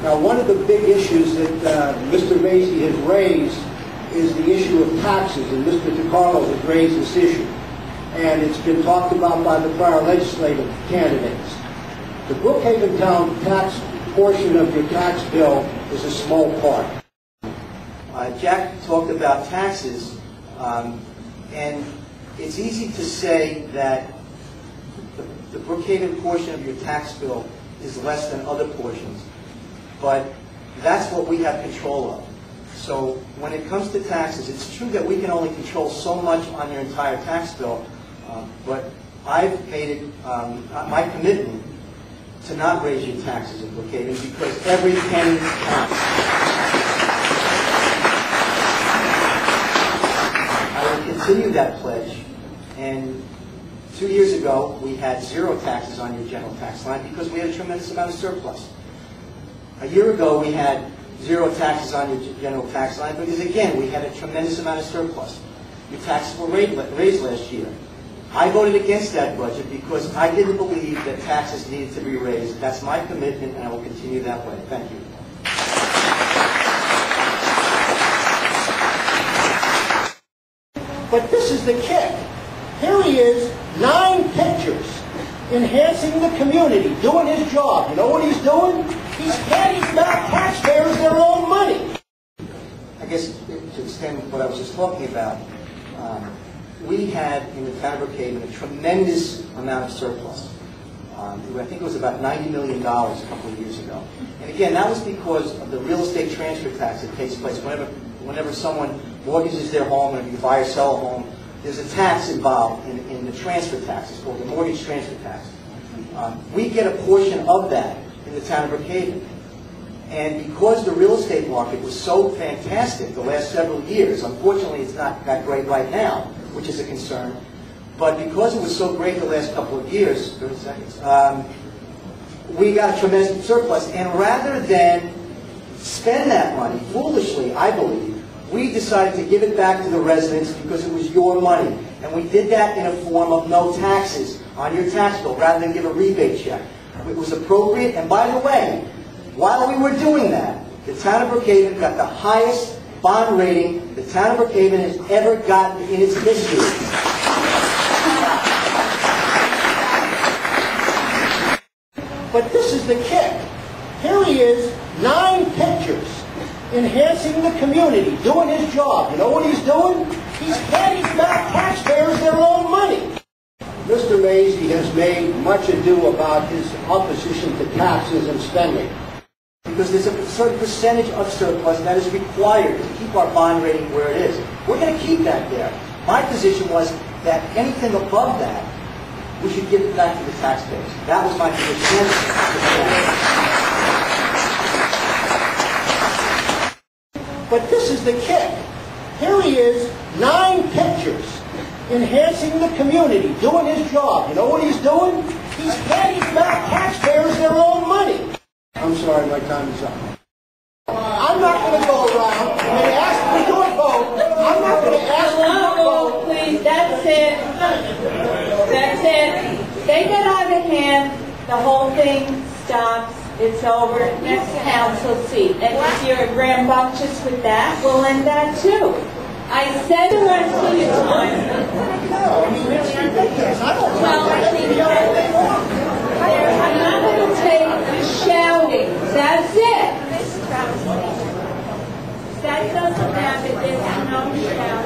Now, one of the big issues that Mr. Mazzei has raised is the issue of taxes, and Mr. DiCarlo has raised this issue. And it's been talked about by the prior legislative candidates. The Brookhaven town tax portion of your tax bill is a small part. Jack talked about taxes, and it's easy to say that the Brookhaven portion of your tax bill is less than other portions, but that's what we have control of. So when it comes to taxes, it's true that we can only control so much on your entire tax bill, but I've made it my commitment to not raise your taxes in Brookhaven because every penny counts. I will continue that pledge, and 2 years ago we had 0 taxes on your general tax line because we had a tremendous amount of surplus. A year ago we had 0 taxes on your general tax line because, again, we had a tremendous amount of surplus. Your taxes were raised last year. I voted against that budget because I didn't believe that taxes needed to be raised. That's my commitment, and I will continue that way. Thank you. But this is the kick. Here he is, 9 pictures, enhancing the community, doing his job. You know what he's doing? He's handing back taxpayers their own money. I guess to extend what I was just talking about, we had in the town of Brookhaven a tremendous amount of surplus. I think it was about $90 million a couple of years ago. And again, that was because of the real estate transfer tax that takes place whenever someone mortgages their home, and if you buy or sell a home, there's a tax involved in the transfer tax. It's called the mortgage transfer tax. We get a portion of that in the town of Brookhaven. And because the real estate market was so fantastic the last several years, unfortunately it's not that great right now, which is a concern, but because it was so great the last couple of years, 30 seconds, we got a tremendous surplus. And rather than spend that money foolishly, I believe, we decided to give it back to the residents because it was your money. And we did that in a form of no taxes on your tax bill, rather than give a rebate check. It was appropriate, and by the way, while we were doing that, the town of Brookhaven got the highest bond rating the town of Brookhaven has ever gotten in its history. But this is the kick. Here he is, 9 pictures, enhancing the community, doing his job. You know what he's doing? He's handing back taxpayers their own money. Mr. Mazzei has made much ado about his opposition to taxes and spending. Because there's a certain percentage of surplus that is required to keep our bond rating where it is. We're going to keep that there. My position was that anything above that, we should give it back to the taxpayers. That was my position. But this is the kick. Here he is, 9 pictures, enhancing the community, doing his job. You know what he's doing? He's handing back taxpayers their own money. I'm sorry, my time is up. I'm not going to go around and ask for your vote. I'm not going to ask for your vote. Please, that's it. That's it. They get out of hand, the whole thing stops. It's over. Next council seat. And if you're rambunctious with that, we'll end that too. I said the rest of your time. No, I mean, it's ridiculous. I don't Well, I think I'm not going to take the shouting. That's it. That doesn't matter. There's no shouting.